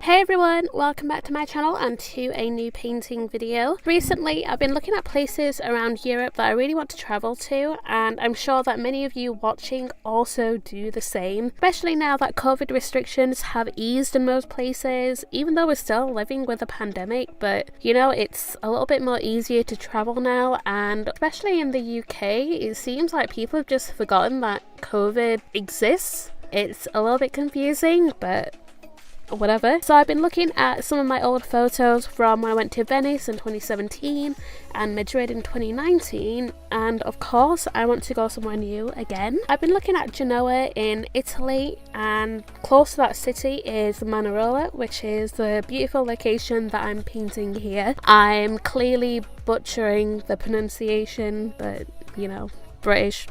Hey everyone, welcome back to my channel and to a new painting video. Recently I've been looking at places around Europe that I really want to travel to, and I'm sure that many of you watching also do the same, especially now that COVID restrictions have eased in most places, even though we're still living with a pandemic. But you know, it's a little bit more easier to travel now, and especially in the UK it seems like people have just forgotten that COVID exists. It's a little bit confusing, but whatever. So I've been looking at some of my old photos from when I went to Venice in 2017 and Madrid in 2019, and of course I want to go somewhere new again. I've been looking at Genoa in Italy, and close to that city is Manarola, which is the beautiful location that I'm painting here. I'm clearly butchering the pronunciation, but you know, British.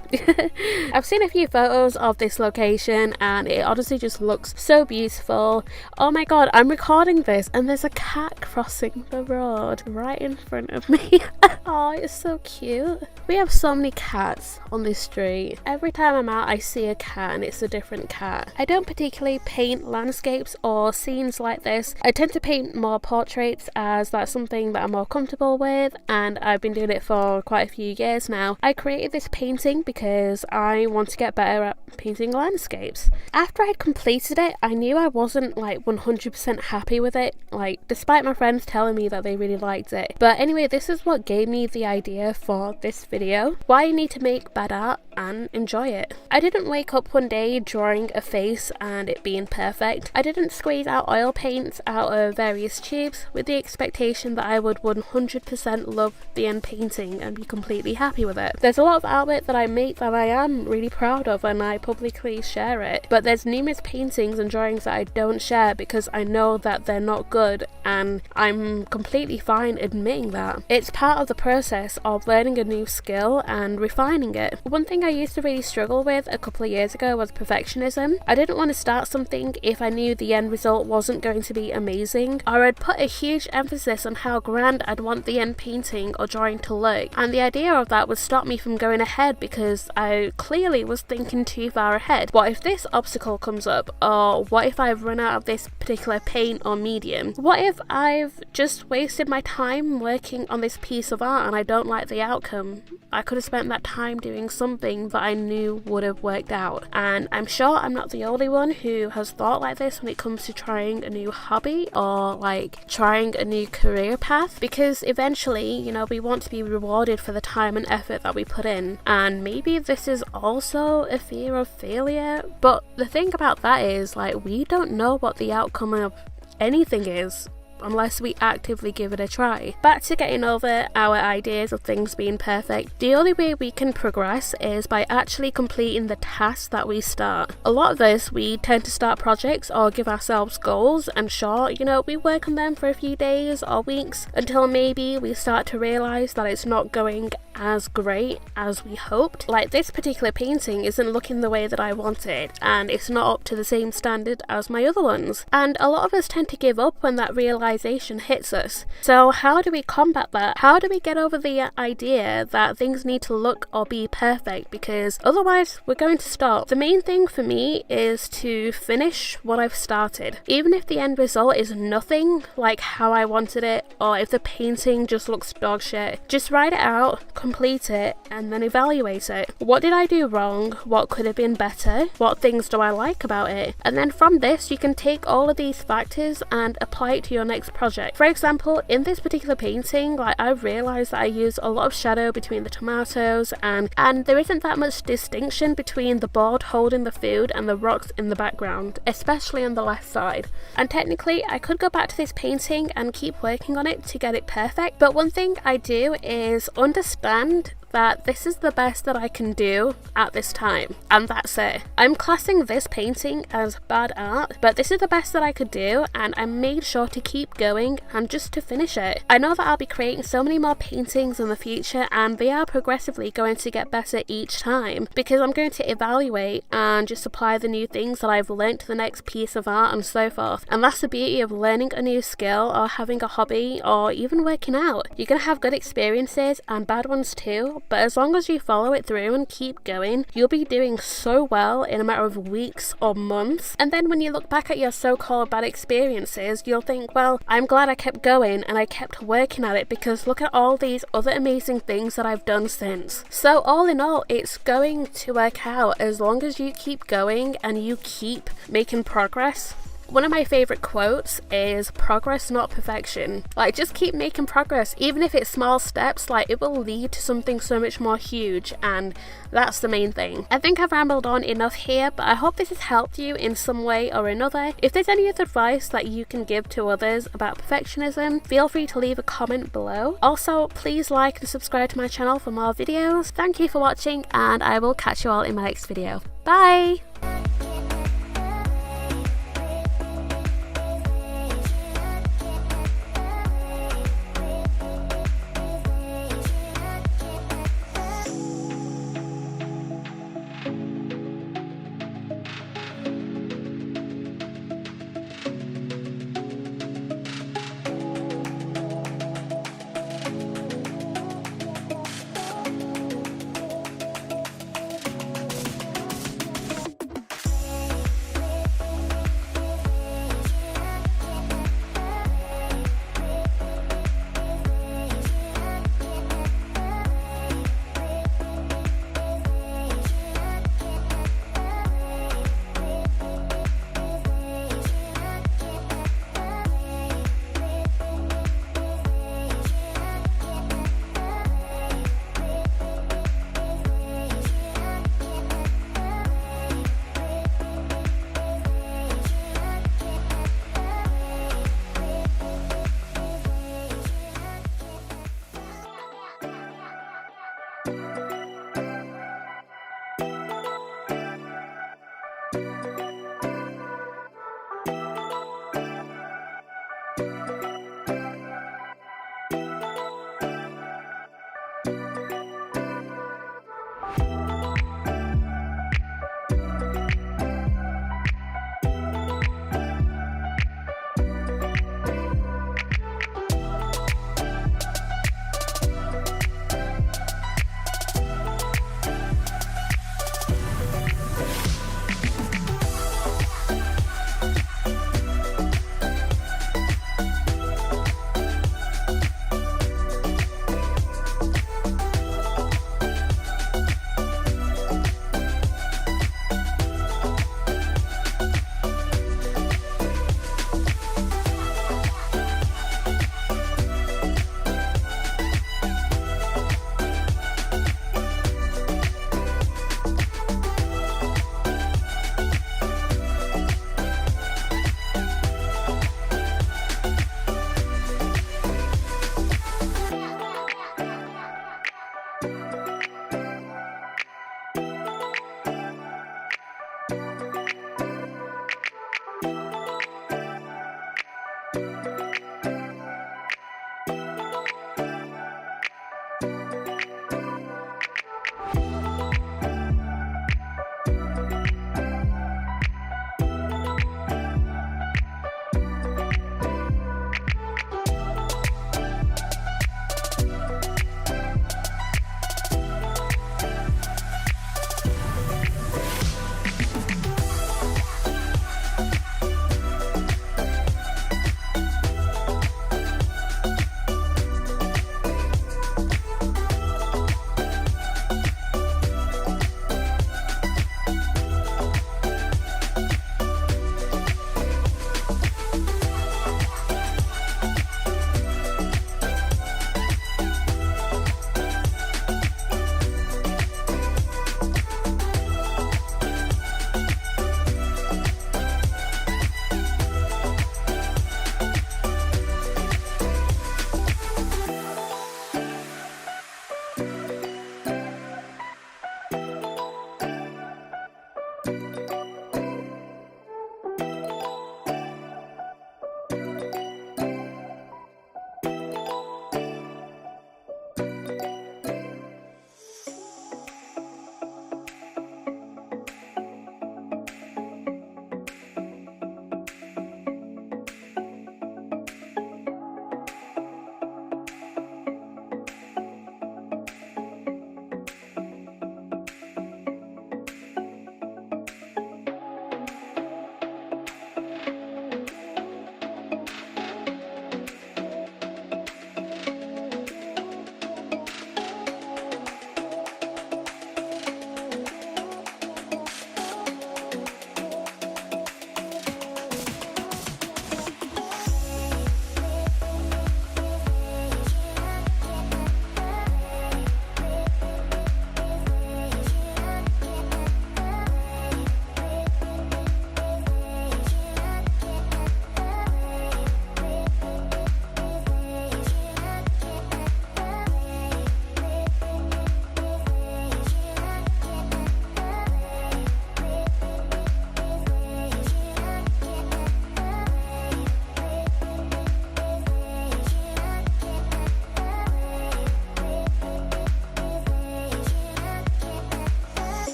I've seen a few photos of this location and it honestly just looks so beautiful. Oh my god, I'm recording this and there's a cat crossing the road right in front of me. Oh, it's so cute. We have so many cats on this street. Every time I'm out I see a cat and it's a different cat. I don't particularly paint landscapes or scenes like this. I tend to paint more portraits as that's something that I'm more comfortable with, and I've been doing it for quite a few years now. I created this painting because I want to get better at painting landscapes. After I completed it, I knew I wasn't like 100% happy with it, like despite my friends telling me that they really liked it. But anyway, this is what gave me the idea for this video: why you need to make bad art and enjoy it. I didn't wake up one day drawing a face and it being perfect. I didn't squeeze out oil paints out of various tubes with the expectation that I would 100% love the end painting and be completely happy with it. There's a lot of artwork that I make that I am really proud of and I publicly share it, but there's numerous paintings and drawings that I don't share because I know that they're not good, and I'm completely fine admitting that. It's part of the process of learning a new skill and refining it. One thing I used to really struggle with a couple of years ago was perfectionism. I didn't want to start something if I knew the end result wasn't going to be amazing, or I'd put a huge emphasis on how grand I'd want the end painting or drawing to look, and the idea of that would stop me from going ahead because I clearly was thinking too far ahead. What if this obstacle comes up, or what if I've run out of this particular paint or medium? What if I've just wasted my time working on this piece of art and I don't like the outcome? I could have spent that time doing something that I knew would have worked out. And I'm sure I'm not the only one who has thought like this when it comes to trying a new hobby or like trying a new career path, because eventually, you know, we want to be rewarded for the time and effort that we put in, and maybe this is also a fear of failure. But the thing about that is, like, we don't know what the outcome of anything is unless we actively give it a try. Back to getting over our ideas of things being perfect. The only way we can progress is by actually completing the tasks that we start. A lot of us, we tend to start projects or give ourselves goals, and sure, you know, we work on them for a few days or weeks until maybe we start to realise that it's not going as great as we hoped. Like, this particular painting isn't looking the way that I wanted, and it's not up to the same standard as my other ones. And a lot of us tend to give up when that realisation hits us. So how do we combat that? How do we get over the idea that things need to look or be perfect, because otherwise we're going to stop? The main thing for me is to finish what I've started. Even if the end result is nothing like how I wanted it, or if the painting just looks dog shit, just write it out, complete it, and then evaluate it. What did I do wrong? What could have been better? What things do I like about it? And then from this you can take all of these factors and apply it to your next project. For example, in this particular painting, like, I realised that I used a lot of shadow between the tomatoes, and there isn't that much distinction between the board holding the food and the rocks in the background, especially on the left side. And technically I could go back to this painting and keep working on it to get it perfect, but one thing I do is understand that this is the best that I can do at this time, and that's it. I'm classing this painting as bad art, but this is the best that I could do, and I made sure to keep going and just to finish it. I know that I'll be creating so many more paintings in the future, and they are progressively going to get better each time, because I'm going to evaluate and just apply the new things that I've learned to the next piece of art and so forth. And that's the beauty of learning a new skill or having a hobby or even working out. You're going to have good experiences and bad ones too, do, but as long as you follow it through and keep going, you'll be doing so well in a matter of weeks or months. And then when you look back at your so-called bad experiences, you'll think, well, I'm glad I kept going and I kept working at it, because look at all these other amazing things that I've done since. So all in all, it's going to work out as long as you keep going and you keep making progress. One of my favourite quotes is progress, not perfection. Like, just keep making progress, even if it's small steps. Like, it will lead to something so much more huge, and that's the main thing. I think I've rambled on enough here, but I hope this has helped you in some way or another. If there's any other advice that you can give to others about perfectionism, feel free to leave a comment below. Also, please like and subscribe to my channel for more videos. Thank you for watching, and I will catch you all in my next video. Bye!